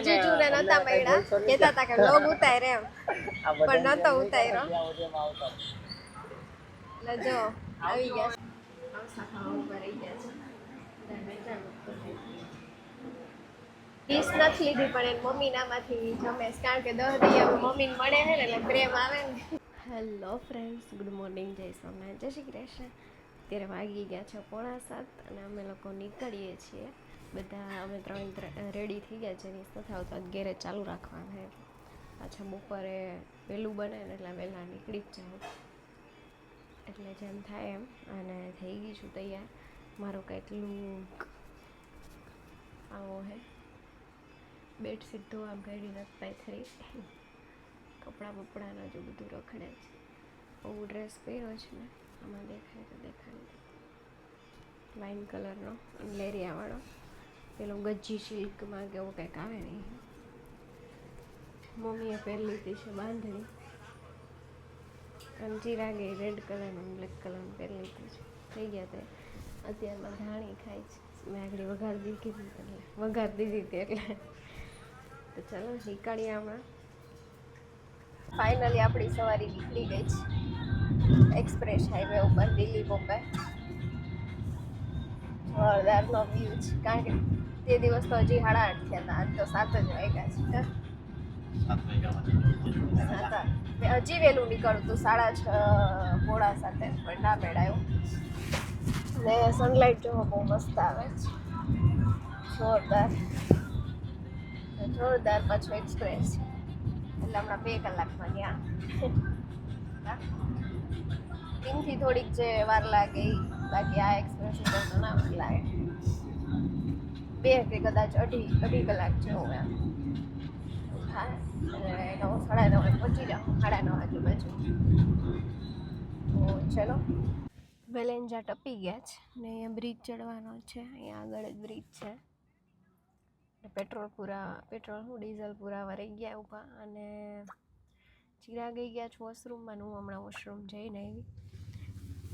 જીજુ ને નતા મળ્યા, કહેતા હતા કે વ્લોગ ઉતારે એમ, પણ નતો ઉતાર્યો. એટલે જો આવી ગયા ડીશ નથી લીધી પણ એની મમ્મી નામાંથી જમેશ, કારણ કે 10 દી હવે મમ્મીને મળે છે ને એટલે પ્રેમ આવે ને. હેલો ફ્રેન્ડ્સ, ગુડ મોર્નિંગ, જય સોમનાથ, જય શ્રી કૃષ્ણ. અત્યારે વાગી ગયા છે 6:45 અને અમે લોકો નીકળીએ છીએ બધા. અમે 3 રેડી થઈ ગયા છે. નથી આવતા, ગેરેજ ચાલુ રાખવાના છે. પાછા બપોરે વહેલું બને ને એટલે વહેલા નીકળી જ જાઉં, એટલે જેમ થાય એમ. અને થઈ ગઈ છું તૈયાર. મારો કંઈક લુક આવો હે. બેડશીટ ધોવા કાઢી નથી પાથરી, કપડાં બપડાના જો બધું રખડે છે. હું ડ્રેસ પહેર્યો છે ને, આમાં દેખાય તો દેખાડી, વાઇન કલરનો લેરિયાવાળો, પેલો ગજી સિલ્કમાં કે એવું કંઈક આવે નહીં. મમ્મીએ પહેરી લીધી છે બાંધણી, અને ચિરાગે રેડ કલરનું બ્લેક કલરનું પહેરી લીધું છે. થઈ ગયા તે અત્યારમાં ધાણી ખાય છે. મેં આગળ વઘાર દીધી હતી એટલે તો ચાલો નીકળીએ હમણાં. ફાઇનલી આપણી સવારી નીકળી ગઈ છે એક્સપ્રેસ હાઈવે ઉપર દિલ્હી બોમ્બે. જોરદારનો વ્યૂ છે, કારણ કે તે દિવસ તો હજી 8:30 થયા હતા, આજ તો 7 જ વાગ્યા છે. 7 હજી વહેલું નીકળતું 6:30 પોણા 7, પણ ના મેળાયું. ને સનલાઇટ જોવો બહુ મસ્ત આવે છે, જોરદાર પાછો એક્સપ્રેસ, એટલે હમણાં 2 કલાકમાં ત્યાં. ત્યાંથી થોડીક જે વાર લાગે, બાકી આ એક્સપ્રેસ ઉપર તો ના વાર લાગે. 2 કે કદાચ અઢી કલાક જેવું એમ થાય. એટલે 9:30 પહોંચી જાઉં, 9:30 આજુબાજુ. તો ચલો, વેલેન્જા ટપી ગયા છે ને અહીંયા બ્રિજ ચડવાનો છે. અહીંયા આગળ જ બ્રિજ છે. પેટ્રોલ ડીઝલ પુરાવા રહી ગયા ઊભા. અને ચિરા ગઈ ગયા છે વોશરૂમમાં, હું હમણાં વોશરૂમ જઈને આવી.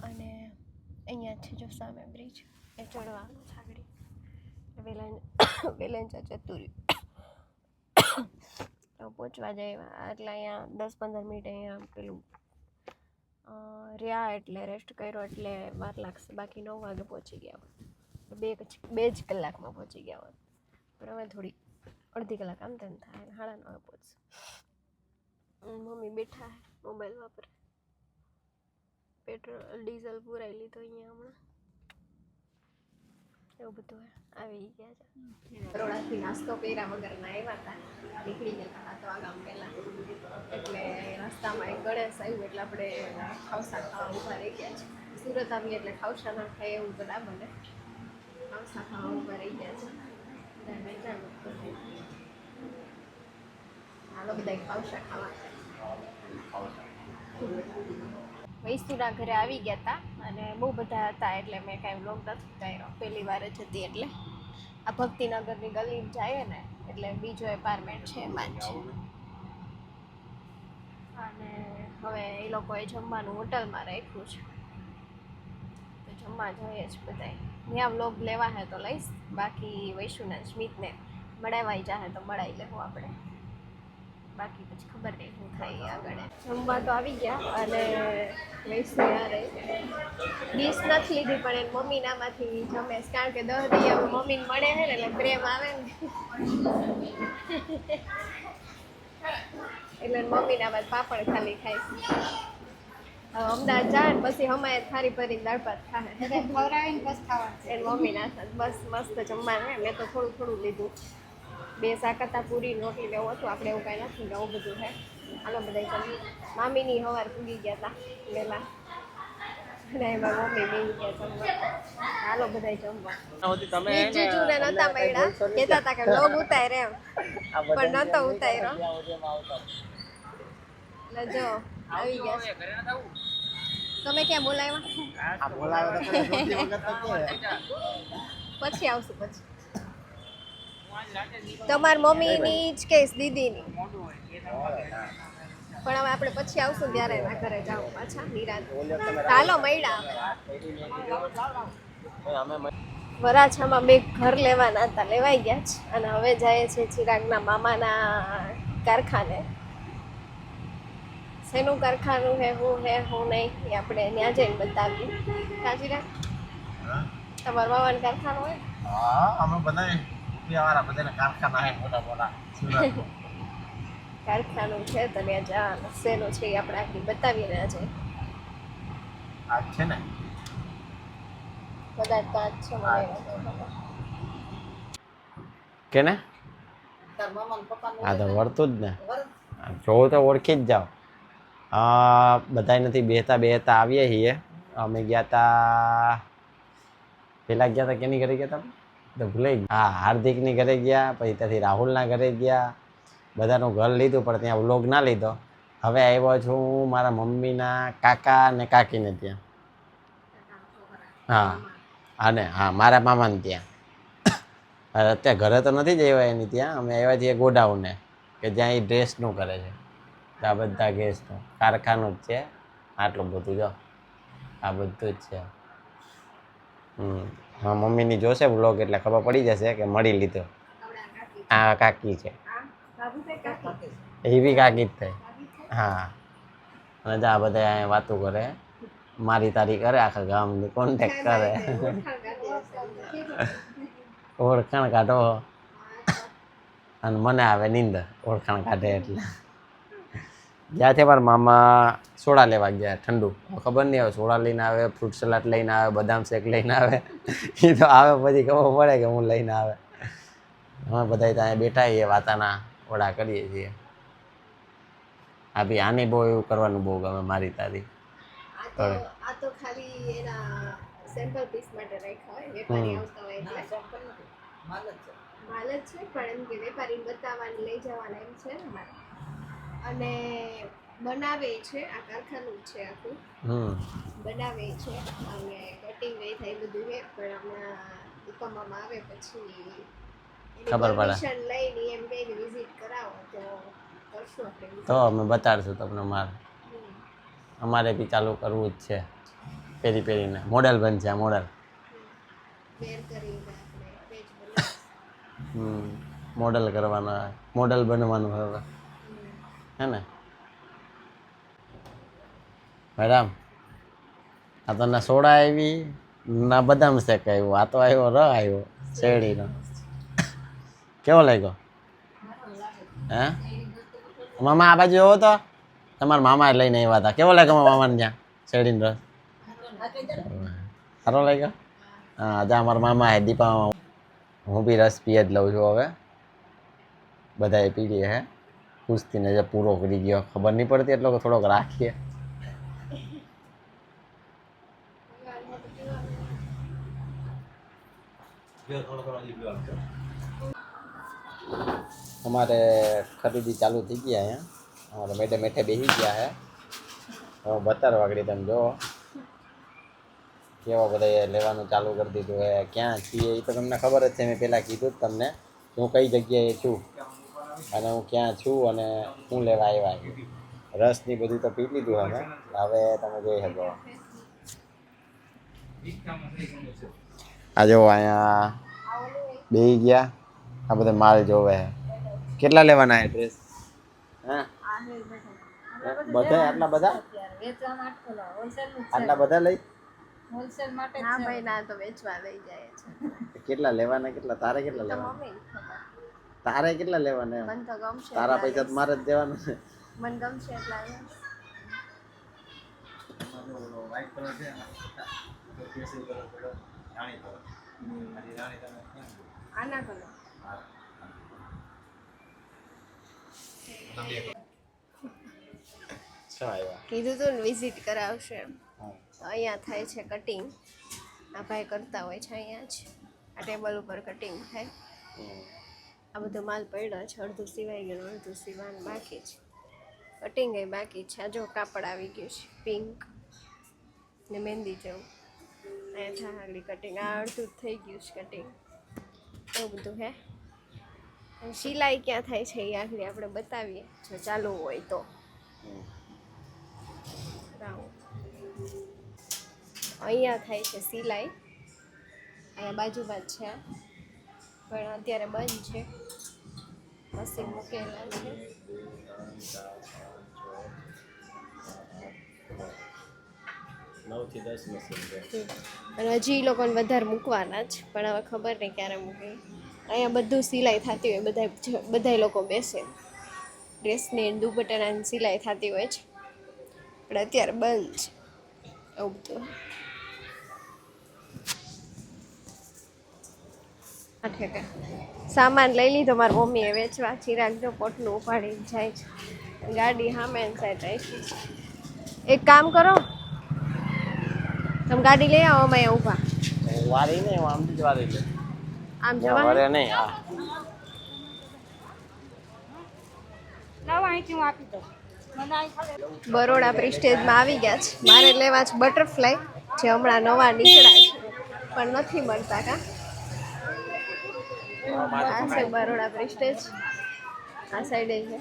અને અહીંયા છે જો સામે બ્રિજ, એ ચડવાનું છે આગળ. વેલેન્જા જતું રહ્યું, પહોંચવા જાય એટલે અહીંયા 10-15 મિનિટ અહીંયા પેલું રહ્યા, એટલે રેસ્ટ કર્યો એટલે વાર લાગશે. બાકી 9 વાગે પહોંચી ગયા હોત, 2 જ કલાકમાં પહોંચી ગયા હોત. પણ હવે થોડી અડધી કલાક આમ તેમ થાય, 9:30 પહોંચશે. મમ્મી બેઠા મોબાઈલ વાપરે, પેટ્રોલ ડીઝલ પુરાઈ લીધો અહીંયા હમણાં. એવું બધું આવી ગયા છે. બરોડાથી નાસ્તો કર્યા વગરના આવ્યા હતા, નીકળી ગયા હતા 7 વાગ્યા પહેલાં. એટલે રસ્તામાં એક ગણેશ આવ્યું એટલે આપણે ખાવસા ખાવા ઊભા રહી ગયા છે. સુરત આવીએ એટલે ખાવસા ના ખાય એવું તો ના બને, ખાવસા ખાવા ઊભા રહી ગયા છે. હાલો બધા ખાવસા ખાવા. વૈષ્ણુના ઘરે આવી ગયા હતા અને બહુ બધા હતા, એટલે મેં કાંઈ વ્લોગ નથી કર્યો. પહેલી વાર જ હતી એટલે. આ ભક્તિનગરની ગલીમાં જાય ને એટલે બીજો એપાર્ટમેન્ટ છે એમાં જ છે. અને હવે એ લોકોએ જમવાનું હોટલમાં રાખ્યું છે, તો જમવા જઈએ જ બધાય. ત્યાં વ્લોગ લેવા હે તો લઈશ, બાકી વૈશુને સ્મિતને મળાવાઈ જાહે તો મળાવી લેવું આપણે. બાકી પછી ખબર નહીં શું થાય આગળ. જમવા તો આવી ગયા અને વૈષ્ણુ યારે ડીશ નથી લીધી, પણ એની મમ્મી નામાંથી જમેશ, કારણ કે 10 દી હવે મમ્મીને મળે છે ને એટલે પ્રેમ આવે ને. એટલે મમ્મી નામાં પાપડ ખાલી ખાય છે. અમદાવાદ જાય ને પછી હમાય થારી ભરીને દાળ ભાત ખાય, ખવડાવીને બસ ખાવાનું. એની મમ્મી ના બસ મસ્ત જમવાનું. મેં તો થોડું લીધું, 2 શાક હતા, પૂરી રોટલી લેવું હતું. આપણે એવું કાંઈ નથી, આવું બધું છે. હાલો બધા જમી. મામીની સવાર પૂગી ગયા હતા વહેલા, અને એમાં મમ્મી બેસી ગયા જમવા. હાલો બધા જમવા. જીજુ ને નતા મળ્યા, કહેતા હતા કે વ્લોગ ઉતારે એમ, પણ નતો ઉતાર્યો. એટલે જો આવી ગયા છે. તમે ક્યાં બોલાવ્યા? પછી આવશું. પછી તમારી મમ્મીની જ કેસ, દીદીની. પણ હવે આપણે પછી આવશું ત્યારે એના ઘરે જાવ પાછા નિરાંત. હાલો મળ્યા. વરાછામાં બે ઘર લેવાના હતા, લેવાઈ ગયા છે અને હવે જાય છે ચિરાગના મામાના કારખાને. શેનું કારખાનું હે હું નહીં એ આપણે ત્યાં જઈને બતાવીએ. કા ચિરાગ, તમારા મામાનું કારખાનું હોય? હા, અમે બધા રૂપિયાવાળા બધાને કારખાના હે મોટા મોટા સુરત. કારખાનું છે તો ત્યાં જવાનું. શેનું છે એ આપણે આખી બતાવીએ ને આજે. આ છે ને કદાચ તો આજ છે, મને નથી ખબર. કે ને આ તો વળતું જ ને, જોવું તો ઓળખી જ જાઓ. બધાય નથી બેહતા આવીએ છીએ. અમે ગયા તા પેલા ગયા તા કેની ઘરે ગયા તા તો ભૂલાઈ ગયા. હા, હાર્દિકની ઘરે ગયા, પછી ત્યાંથી રાહુલના ઘરે ગયા. બધાનું ઘર લીધું પણ ત્યાં વ્લોગ ના લીધો. હવે આવ્યો છું મારા મમ્મીના કાકા ને કાકીને ત્યાં. હા હા, મારા મામાને ત્યાં. અત્યારે ઘરે તો નથી જ આવ્યા એની ત્યાં. અમે આવ્યા છીએ ગોડાઉને, કે જ્યાં એ ડ્રેસનું કરે છે. આ બધા ગેસનું કારખાનું જ છે. આટલું બધું જો આ બધું જ છે. હા, મમ્મીની જોશે વ્લોગ એટલે ખબર પડી જશે કે મળી લીધો. આ કાકી છે, એ બી કાકી જ થાય. હા, અને આ બધા અહીંયા વાતો કરે, મારી તારી કરે, આખા ગામની કોન્ટેક્ટ કરે, ઓળખાણ કાઢો. અને મને આવે નીંદર ઓળખાણ કાઢે એટલે. ગયા છે મારા મામા સોડા લેવા ગયા ઠંડુ. ખબર નહીં આવે સોડા લઈને આવે, ફ્રૂટ સલાડ લઈને આવે, બદામ શેક લઈને આવે. એ તો આવે પછી ખબર પડે કે હું લઈને આવે. અમે બધા ત્યાં બેઠા છીએ, વાતાના વડા કરીએ છીએ. આ બી આની બહુ એવું કરવાનું બહુ ગમે, મારી તારી. આ તો ખાલી એના સેમ્પલ પીસ માટે રાખ્યા હોય, વેપારી આવતા હોય એટલે માલ જ છે, પણ એમ કે વેપારીને બતાવવાની લઈ જવાના એમ છે ને મારે. અને બનાવે છે, આ કારખાનું છે આખું. બનાવે છે અને કટિંગ એ થાય બધું છે, પણ હમણાં દુકાનમાં આવે પછી ખબર પડે લઈને એમ કે વિઝિટ કરાવો તો કરશું આપણે. તો અમે બતાડશું તમને. અમારે બી ચાલુ કરવું જ છે. પેરીને મોડેલ બનશે. આ મોડેલ મોડેલ કરવાનો, મોડેલ બનવાનું હવે, હે ને મેડમ? આ તો ના સોડા આવી ના બદામ શેક આવ્યો, આ તો આવ્યો આવ્યો શેરડીનો. કેવો લાગ્યો? હે મામા, આ બાજુ એવો તો તમારા મામા લઈને આવ્યા હતા. કેવો લાગ્યો મામાને ત્યાં શેરડીનો રસ? સારો લાગ્યો? હા, આજે અમારા મામા હે દીપામાં. હું બી રસ પીએ જ લઉં છું હવે. બધાએ પી લઈએ હે. કુસ્તીને જે પૂરો કરી ગયો ખબર નહીં પડતી, એટલો થોડોક રાખીએ. અમારે ખરીદી ચાલુ થઈ ગયા અહીંયા. અમારે મેઠે બેસી ગયા હે. હવે 12 વાગડી તમે જો કેવા બધા લેવાનું ચાલુ કરી દીધું હે. ક્યાં છીએ એ તો તમને ખબર જ છે. મેં પહેલાં કીધું જ તમને હું કઈ જગ્યાએ છું અને હું ક્યાં છું અને હું લેવા આવ્યા. રસની બધું તો પી લીધું અમે. હવે તમે જોઈ શકો. આ જો અહીંયા બેસી ગયા. આ બધા માલ જોવે. કેટલા લેવાના એડ્રેસ? હા, બધા આટલા બધા લઈ હોલસેલ માટે હા ભાઈ, ના તો વેચવા લઈ જાય છે. કેટલા લેવાના? કેટલા તારે કેટલા લેવાના? તારે કેટલા લેવાના? મને તો ગમશે. તારા પૈસા તો મારે જ દેવાના છે. મને ગમશે એટલા આના કલર કીધું તું ને વિઝિટ કરાવશે. અહીંયા થાય છે કટિંગ. આ ભાઈ કરતા હોય છે અહીંયા જ. આ ટેબલ ઉપર કટિંગ થાય. આ બધો માલ પડ્યો છે. અડધું સિવાય ગયું, અડધું સીવાનું બાકી છે. કટિંગ એ બાકી છે. આ જો કાપડ આવી ગયું છે પિંક ને મહેંદી જેવું. અહીંયા આગળ કટિંગ આ અડધું થઈ ગયું છે કટિંગ. એવું બધું હે. સિલાઈ ક્યાં થાય છે એ આગળ આપણે બતાવીએ જો ચાલુ હોય તો. અહીંયા થાય છે સિલાઈ. અહીંયા બાજુમાં જ છે પણ અત્યારે બંધ છે. મશીન મૂકેલા છે. 9 થી 10 મશીન છે. અને હજી એ લોકોને વધારે મૂકવાના જ પણ હવે ખબર નહીં ક્યારે મૂકે. અહીંયા બધું સિલાઈ થતી હોય, બધા લોકો બેસે ડ્રેસની દુપટ્ટાની સિલાઈ થતી હોય છે પણ અત્યારે બંધ છે એવું બધું. ઠીક સામાન લઈ લીધો મારી મમ્મીએ વેચવા. ચિરાગ જો પોટલું ઉપાડીને જાય છે. ગાડી સામે સાઈડ રાખી છે. એક કામ કરો, તમે ગાડી લઈ આવો, અમે અહીંયા ઊભા. વારી નહીં, આમથી જ વારી લે. આમ જવાનું વારે નહીં. હા બરોડા પ્રિસ્ટેજમાં આવી ગયા છે. મારે લેવા છે બટરફ્લાય, જે હમણાં નવા નીકળ્યા છે પણ નથી મળતા. કા આ છે બરોડા પ્રિસ્ટેજ, આ સાઈડે છે.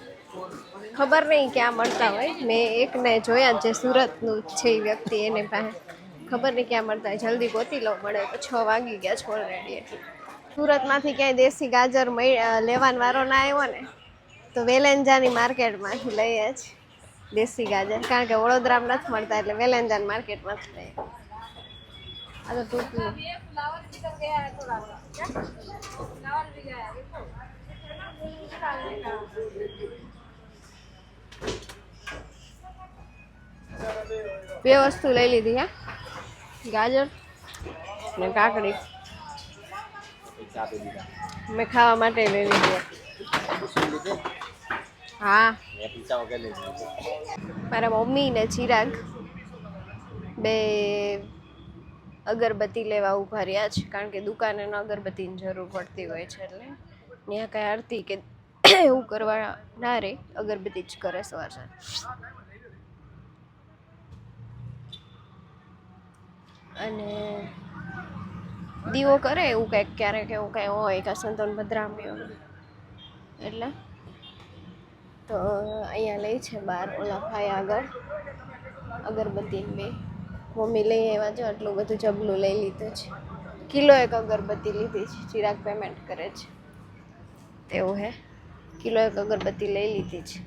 ખબર નહીં ક્યાં મળતા હોય. મેં એકને જોયા જે સુરતનું છે એ વ્યક્તિ, એને પાસે ખબર નહીં ક્યાં મળતા હોય. જલ્દી ગોતી લો, મળે તો 6 વાગી ગયા છે ઓલરેડી. સુરતમાંથી ક્યાંય દેશી ગાજર લેવાનો વારો ના આવ્યો ને તો વેલેન્જાની માર્કેટમાંથી લઈએ જ દેશી ગાજર, કારણ કે વડોદરામાં નથી મળતા એટલે વેલેન્જાની માર્કેટમાંથી લઈએ. આ તો તૂટલું. બે વસ્તુ લઈ લીધી. હા, ગાજર ને કાકડી મેં ખાવા માટે લઈ લીધી. હા, મારા મમ્મી ને ચિરાગ બે અગરબત્તી લેવા ઊભા રહ્યા છે, કારણ કે દુકાને અગરબત્તીની જરૂર પડતી હોય છે એટલે ત્યાં કાંઈ આરતી કે એવું કરવા ના રહે, અગરબત્તી જ કરે સવાર સાંજ. અને દીવો કરે એવું કંઈક ક્યારેક એવું કંઈ હોય કે સંતોન ભદ્રામીઓ એટલે તો અહીંયા લઈ છે બહાર ઓલા ભાઈ આગળ અગરબત્તી બે. મમ્મી લઈ આવ્યા છે, આટલું બધું જબલું લઈ લીધું છે. કિલો એક અગરબત્તી લીધી છે. ચિરાગ પેમેન્ટ કરે છે એવું હે. કિલો એક અગરબત્તી લઈ લીધી છે.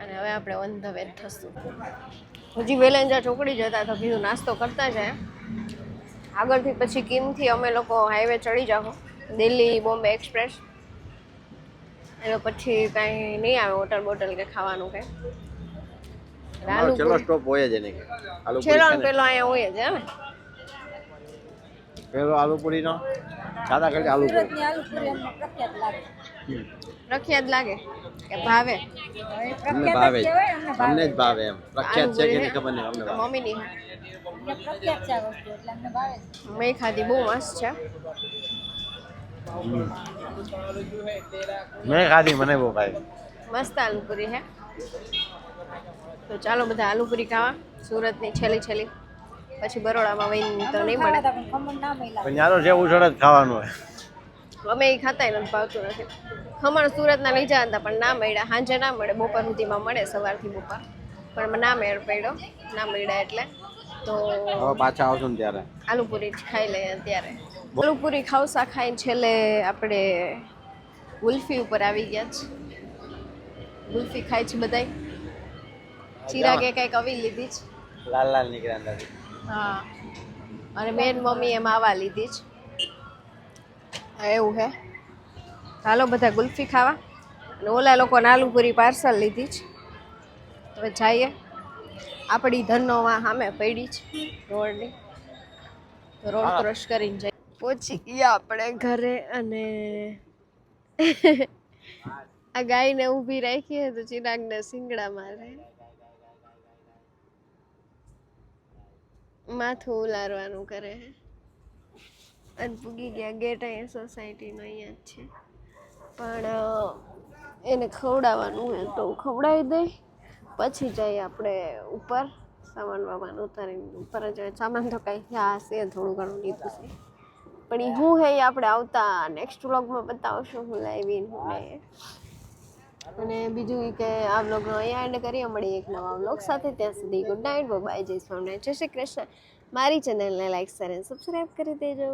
અને હવે આપણે ઓન ધ વે થશું. હજી વેલેન્જા ચોકડી જતા તો કીધું નાસ્તો કરતા જાય. આગળથી પછી કિમથી અમે લોકો હાઈવે ચડી જાઓ, દિલ્હી બોમ્બે એક્સપ્રેસ. એટલે પછી કાંઈ નહીં આવે હોટલ બોટલ કે ખાવાનું કંઈ. ચલો સ્ટોપ હોય જ નહીં. છેલ્લો પેલો અહીંયા હોય જ ને. પેલો આલુપુરીનો સાદા કરી આલુપુરી પ્રખ્યાત લાગે કે ભાવે? અમને ભાવે, અમને જ ભાવે. એમ પ્રખ્યાત છે કે નહીં ખબર નહીં, અમને ભાવે. મમ્મીની મેં ખાધી, બહુ મસ્ત છે. મેં ખાધી, મને બહુ ભાવે. મસ્ત આલુપુરી હે. તો ચાલો બધા આલુપુરી ખાવા. સુરતની છેલ્લી પછી બરોડામાં વહીને તો નહીં મળે. પણ યારો જેવું સડે જ ખાવાનું હોય. અમે એ ખાતાય નથી, ભાવતું નથી. ખમણ સુરતના લઈ જતા હતા પણ ના મળ્યા. સાંજે ના મળે, બપોર સુધીમાં મળે, સવારથી બપોર. પણ ના મેળ પડ્યો, ના મળ્યા એટલે તો હવે પાછા આવશું ને ત્યારે આલુપુરી જ ખાઈ લઈએ. અત્યારે આલુપુરી ખાવસા ખાઈને છેલ્લે આપણે ગુલ્ફી ઉપર આવી ગયા છે. ગુલ્ફી ખાય છે બધાય. ચિરાગે કંઈક આવી લીધી છે. લાલ લાલ નીકળ્યા અંદરથી. હા, અને બેન મમ્મીએ માવા લીધી છે. એવું હે. હાલો બધા ગુલ્ફી ખાવા. અને ઓલા લોકોને આલુપુરી પાર્સલ લીધી છે. હવે જઈએ. આપણી ધનોમાં સામે પડી છે રોડની, રોડ ક્રોસ કરીને જઈએ. પહોંચી ગયા આપણે ઘરે. અને આ ગાયને ઊભી રાખીએ તો ચિરાગને શિંગડા મારે. માથું ઉલારવાનું કરે. અને પૂગી ગયા ગેટ. અહીંયા સોસાયટીનો અહીંયા જ છે, પણ એને ખવડાવવાનું હોય તો ખવડાવી દઈ. પછી જઈએ આપણે ઉપર સામાન વામાન ઉતારીને ઉપર જ. સામાન તો કાંઈ હા છે, થોડું ઘણું લીધું છે, પણ એ શું હે એ આપણે આવતા નેક્સ્ટ વ્લોગમાં બતાવશું. હું લાવીને હું લઈએ. અને બીજું કે આ વ્લોગનો અહીંયા એન્ડ કરીએ. મળીએ એક નવા વ્લોગ સાથે. ત્યાં સુધી ગુડ નાઇટ, બાય, જય સ્વામિનારાયણ, જય શ્રી કૃષ્ણ. મારી ચેનલને લાઈક શેર અને સબસ્ક્રાઈબ કરી દેજો.